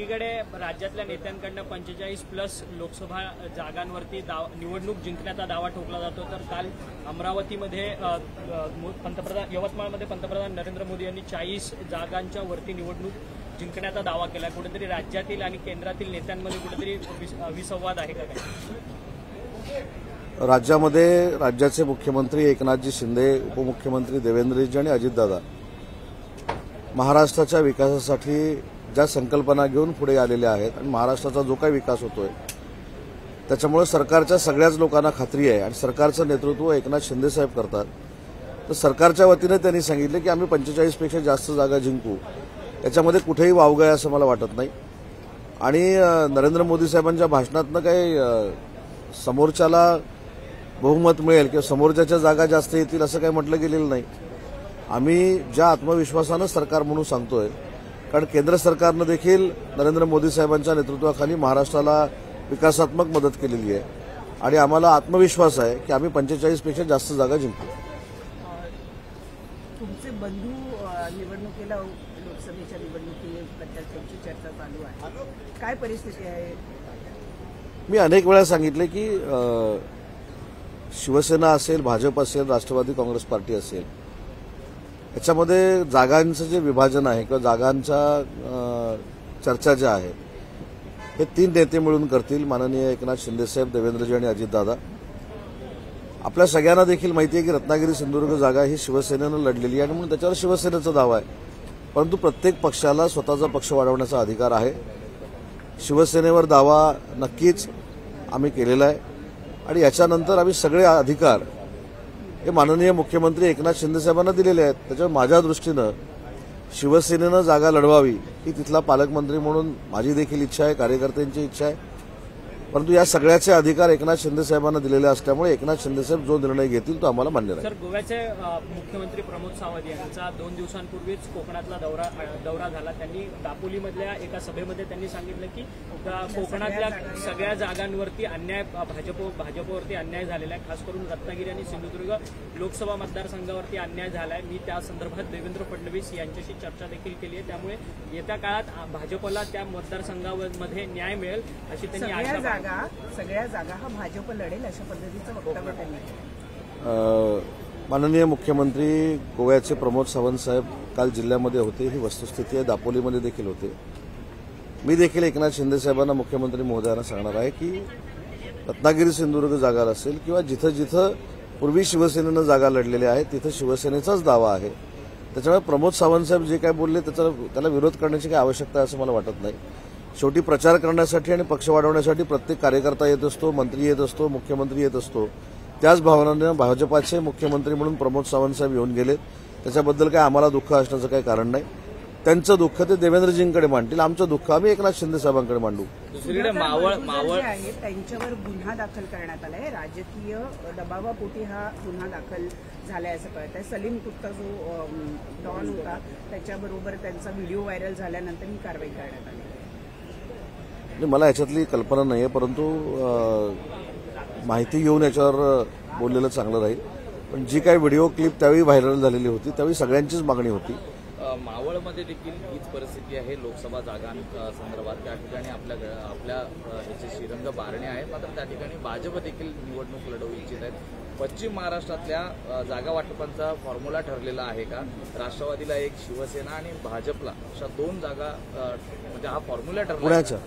एकीकडे राज्यातल्या नेत्यांकडनं 45+ लोकसभा जागांवरती निवडणूक जिंकण्याचा दावा ठोकला जातो, तर काल अमरावतीमध्ये यवतमाळमध्ये पंतप्रधान नरेंद्र मोदी यांनी 40 जागांच्या वरती निवडणूक जिंकण्याचा दावा केला। कुठेतरी राज्यातील आणि केंद्रातील नेत्यांमध्ये कुठेतरी विसंवाद आहे का काय? राज्यामध्ये राज्याचे मुख्यमंत्री एकनाथजी शिंदे, उपमुख्यमंत्री देवेंद्रजी आणि अजितदादा महाराष्ट्राच्या विकासासाठी ज्या संकल्पना घेऊन पुढे आलेले आहेत आणि महाराष्ट्राचा जो काही विकास होतोय त्याच्यामुळे सरकारच्या सगळ्याच लोकांना खात्री आहे आणि सरकारचं नेतृत्व एकनाथ शिंदे साहेब करतात। तर सरकारच्या वतीने त्यांनी सांगितले की आम्ही 45 पेक्षा जास्त जागा जिंकू, याच्यामध्ये कुठेही वावगं आहे असं मला वाटत नाही। आणि नरेंद्र मोदी साहेबांच्या भाषणातनं काही समोरच्याला बहुमत मिळेल किंवा समोरच्याच्या जागा जास्त येतील असं काही म्हटलं गेलेलं नाही। आम्ही ज्या आत्मविश्वासानं सरकार म्हणून सांगतोय, कारण केंद्र सरकारनं देखील नरेंद्र मोदी साहेबांच्या नेतृत्वाखाली महाराष्ट्राला विकासात्मक मदत केलेली आहे आणि आम्हाला आत्मविश्वास आहे की आम्ही 45 पेक्षा जास्त जागा जिंकू। तुमचे बंधू निवडणुकीला लोकसभेच्या निवडणुकीबद्दल त्यांची चर्चा चालू आहे, काय परिस्थिती आहे? मी अनेक वेळा सांगितले की शिवसेना असेल, भाजप असेल, राष्ट्रवादी काँग्रेस पार्टी असेल, याच्यामध्ये जागांचं जे विभाजन आहे किंवा जागांच्या चर्चा ज्या आहेत हे 3 नेते मिळून करतील, माननीय एकनाथ शिंदेसाहेब, देवेंद्रजी आणि अजितदादा। आपल्या सगळ्यांना देखील माहिती आहे की रत्नागिरी सिंधुदुर्ग जागा ही शिवसेनेनं लढलेली आहे आणि म्हणून त्याच्यावर शिवसेनेचा दावा आहे, परंतु प्रत्येक पक्षाला स्वतःचा पक्ष वाढवण्याचा अधिकार आहे। शिवसेनेवर दावा नक्कीच आम्ही केलेला आहे आणि याच्यानंतर आम्ही सगळे अधिकार हे माननीय मुख्यमंत्री एकनाथ शिंदे साहेबांना दिलेले आहेत। त्याच्यामुळे माझ्या दृष्टीनं शिवसेनेनं जागा लढवावी ही तिथला पालकमंत्री म्हणून माझी देखील इच्छा आहे, कार्यकर्त्यांची इच्छा आहे, परंतु या सगळ्याचे अधिकार एकनाथ शिंदे साहेबांना दिलेले असल्यामुळे एकनाथ शिंदे साहेब जो निर्णय घेतील तो आम्हाला मान्य राहील। सर, गोव्याचे मुख्यमंत्री प्रमोद सावंत यांचा 2 दिवसांपूर्वीच कोकणातला दौरा झाला। त्यांनी दापोलीमधल्या एका सभेमध्ये त्यांनी सांगितलं की कोकणातल्या सगळ्या जागांवरती अन्याय भाजपवरती अन्याय झालेला आहे, खास करून रत्नागिरी आणि सिंधुदुर्ग लोकसभा मतदारसंघावरती अन्याय झाला आहे। मी त्या संदर्भात देवेंद्र फडणवीस यांच्याशी चर्चा देखील केली आहे, त्यामुळे येत्या काळात भाजपला त्या मतदारसंघामध्ये न्याय मिळेल अशी त्यांनी आशा। सगळ्या जागा हा भाजप लढेल अशा पद्धतीचं वक्तव्य त्यांनी माननीय मुख्यमंत्री गोव्याचे प्रमोद सावंत साहेब काल जिल्ह्यामध्ये होते, ही वस्तुस्थिती आहे। दापोलीमध्ये देखील होते। मी देखील एकनाथ शिंदे साहेबांना, मुख्यमंत्री महोदयांना सांगणार आहे की रत्नागिरी सिंधुदुर्ग जागा असेल किंवा जिथं जिथं पूर्वी शिवसेनेनं जागा लढलेल्या आहेत तिथं शिवसेनेचाच दावा आहे। त्याच्यामुळे प्रमोद सावंत साहेब जे काय बोलले त्याला विरोध करण्याची काही आवश्यकता आहे असं मला वाटत नाही। शेवटी प्रचार करण्यासाठी आणि पक्ष वाढवण्यासाठी प्रत्येक कार्यकर्ता येत असतो, मंत्री येत असतो, मुख्यमंत्री येत असतो। त्याच भावनेनं भाजपाचे मुख्यमंत्री म्हणून प्रमोद सावंत साहेब येऊन गेलेत, त्याच्याबद्दल काय आम्हाला दुःख असण्याचं काही कारण नाही। त्यांचं दुःख ते देवेंद्रजींकडे मांडतील, आमचं दुःख आम्ही एकनाथ शिंदे साहेबांकडे मांडू। दुसरीकडे मावळ आहे त्यांच्यावर गुन्हा दाखल करण्यात आलाय, राजकीय दबावापोटी हा गुन्हा दाखल झालाय असं कळतंय। सलीम कुत्ता जो डॉन होता त्याच्याबरोबर त्यांचा व्हिडिओ व्हायरल झाल्यानंतर ही कारवाई करण्यात आली। मला याच्यातली कल्पना नाही आहे, परंतु माहिती घेऊन याच्यावर बोललेलं चांगलं राहील। पण जी काही व्हिडिओ क्लिप त्यावेळी व्हायरल झालेली होती त्यावेळी सगळ्यांचीच मागणी होती। मावळमध्ये देखील हीच परिस्थिती आहे लोकसभा जागांसंदर्भात। त्या ठिकाणी आपल्या ह्याचे श्रीरंग बारणे आहेत, मात्र त्या ठिकाणी भाजप देखील निवडणूक लढवू इच्छित आहेत। पश्चिम महाराष्ट्रातल्या जागा वाटपांचा फॉर्म्युला ठरलेला आहे का? राष्ट्रवादीला 1, शिवसेना आणि भाजपला अशा 2 जागा, म्हणजे हा फॉर्म्युला ठरला पुण्याच्या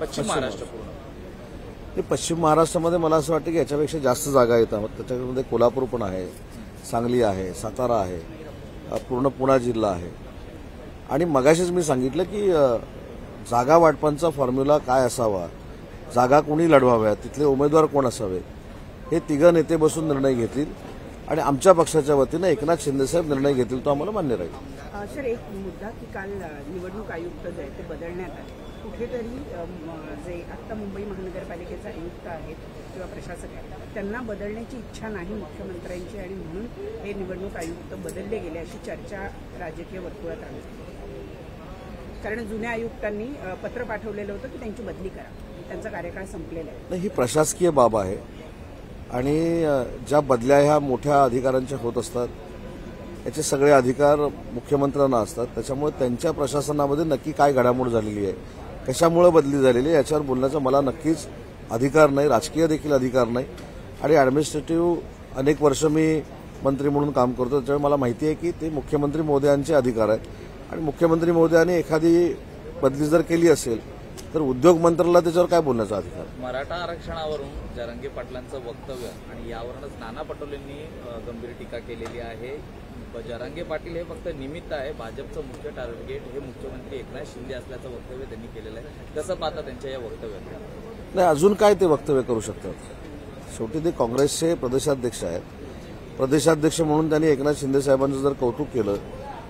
पश्चिम महाराष्ट्र पूर्ण? पश्चिम महाराष्ट्रामध्ये मला असं वाटतं की याच्यापेक्षा जास्त जागा येतात। त्याच्यामध्ये कोल्हापूर पण आहे, सांगली आहे, सातारा आहे, पूर्ण पुणे जिल्हा आहे। आणि मगाशीच मी सांगितलं की जागा वाटपांचा फॉर्म्युला काय असावा, जागा कोणी लढवाव्या, तिथले उमेदवार कोण असावे, हे 3 नेते बसून निर्णय घेतील आणि आमच्या पक्षाच्या वतीनं एकनाथ शिंदे साहेब निर्णय घेतील तो आम्हाला मान्य राहील। सर, एक मुद्दा की काल निवडणूक आयुक्त जे ते बदलण्यात आले, कुठेतरी जे आत्ता मुंबई महानगरपालिकेचे आयुक्त आहेत किंवा प्रशासक आहेत त्यांना बदलण्याची इच्छा नाही मुख्यमंत्र्यांची आणि म्हणून हे निवडणूक आयुक्त बदलले गेले अशी चर्चा राजकीय वर्तुळात आली। कारण जुन्या आयुक्तांनी पत्र पाठवलेलं होतं की त्यांची बदली करा, त्यांचा कार्यकाळ संपलेला आहे। ही प्रशासकीय बाब आहे आणि ज्या बदल्या ह्या मोठ्या अधिकाऱ्यांच्या होत असतात याचे सगळे अधिकार मुख्यमंत्र्यांना असतात। त्याच्यामुळे त्यांच्या प्रशासनामध्ये नक्की काय घडामोड झालेली आहे कशामुळे बदली झालेली आहे याच्यावर बोलण्याचा मला नक्कीच अधिकार नाही, राजकीय देखील अधिकार नाही. आणि ॲडमिनिस्ट्रेटिव्ह अनेक वर्ष मी मंत्री म्हणून काम करतो, त्याच्यामुळे मला माहिती आहे की ते मुख्यमंत्री महोदयांचे अधिकार आहेत. आणि मुख्यमंत्री महोदयांनी एखादी बदली जर केली असेल तर उद्योग मंत्र्याला त्याच्यावर काय बोलण्याचा अधिकार. मराठा आरक्षणावरून जरांगे पाटलांचं वक्तव्य आणि यावरूनच नाना पटोलेंनी गंभीर टीका केलेली आहे. जरांगे पाटील हे फक्त निमित्त आहे, भाजपचं मुख्य टार्गेट हे मुख्यमंत्री एकनाथ शिंदे असल्याचं वक्तव्य त्यांनी केलेलं आहे. कसं पाहता त्यांच्या या वक्तव्यात? नाही, अजून काय ते वक्तव्य करू शकतात. शेवटी ते काँग्रेसचे प्रदेशाध्यक्ष आहेत. प्रदेशाध्यक्ष म्हणून त्यांनी एकनाथ शिंदे साहेबांचं जर कौतुक केलं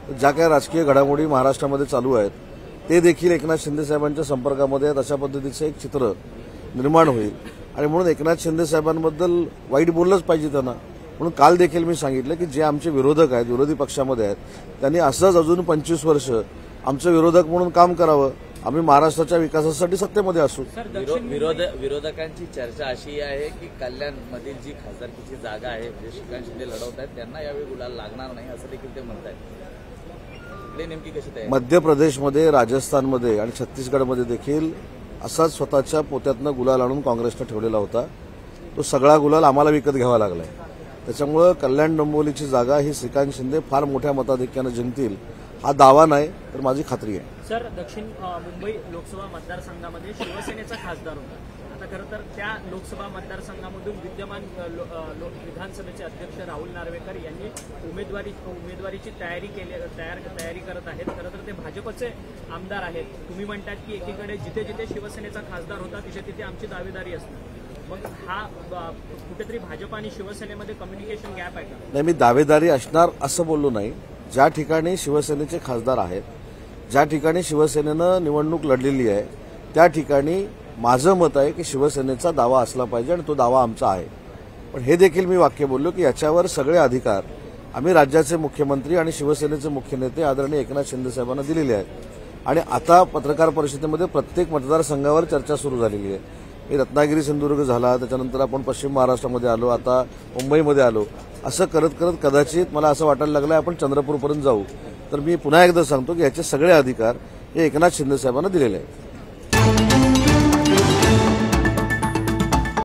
तर ज्या काही राजकीय घडामोडी महाराष्ट्रामध्ये चालू आहेत ते देखील एकनाथ शिंदे साहेबांच्या संपर्कामध्ये आहेत, अशा पद्धतीचं एक चित्र निर्माण होईल. आणि म्हणून एकनाथ शिंदे साहेबांबद्दल वाईट बोललंच पाहिजे त्यांना. म्हणून काल देखील मी सांगितलं की जे आमचे विरोधक आहेत, विरोधी पक्षामध्ये आहेत, त्यांनी असंच अजून 25 वर्ष आमचं विरोधक म्हणून काम करावं. आम्ही महाराष्ट्राच्या विकासासाठी सत्तेमध्ये असू. विरोधकांची चर्चा अशी आहे की कल्याणमधील जी खासदारकीची जागा आहे जे श्रीकांत शिंदे लढवत आहेत त्यांना यावेळी गुलाल लागणार नाही असं देखील ते म्हणत आहेत. नेमकी कशी तयारी? मध्य प्रदेशमध्ये, राजस्थानमध्ये आणि छत्तीसगडमध्ये देखील असाच स्वतःच्या पोत्यातनं गुलाल आणून काँग्रेसनं ठेवलेला होता. तो सगळा गुलाल आम्हाला विकत घ्यावा लागलाय. त्याच्यामुळे कल्याण डोंबिवलीची जागा ही श्रीकांत शिंदे फार मोठ्या मताधिक्यानं जिंकतील हा दावा नाही तर माझी खात्री आहे. सर, दक्षिण मुंबई लोकसभा मतदारसंघामध्ये शिवसेनेचा खासदार होता. आता खरं तर त्या लोकसभा मतदारसंघामधून विद्यमान विधानसभेचे अध्यक्ष राहुल नार्वेकर यांनी उमेदवारीची तयारी करत आहेत. खरं तर ते भाजपचे आमदार आहेत. तुम्ही म्हणतात की एकीकडे जिथे जिथे शिवसेनेचा खासदार होता तिथे तिथे आमची दावेदारी असणार. मग हा कुठेतरी भाजप आणि शिवसेनेमध्ये कम्युनिकेशन गॅप आहे का? नाही, मी दावेदारी असणार असं बोललो नाही. ज्या ठिकाणी शिवसेनेचे खासदार आहेत, ज्या ठिकाणी शिवसेनेनं निवडणूक लढलेली आहे त्या ठिकाणी माझं मत आहे की शिवसेनेचा दावा असला पाहिजे आणि तो दावा आमचा आहे. पण हे देखील मी वाक्य बोललो की याच्यावर सगळे अधिकार आम्ही राज्याचे मुख्यमंत्री आणि शिवसेनेचे मुख्य नेते आदरणीय एकनाथ शिंदे साहेबांना दिलेले आहेत. आणि आता पत्रकार परिषदेमध्ये प्रत्येक मतदारसंघावर चर्चा सुरू झालेली आहे. रत्नागिरी सिंधुदुर्ग झाला, त्याच्यानंतर आपण पश्चिम महाराष्ट्रामध्ये आलो, आता मुंबईमध्ये आलो. असं करत करत कदाचित मला असं वाटायला लागलं आपण चंद्रपूरपर्यंत जाऊ. तर मी पुन्हा एकदा सांगतो की याचे सगळे अधिकार हे एकनाथ शिंदे साहेबांना दिलेले आहेत.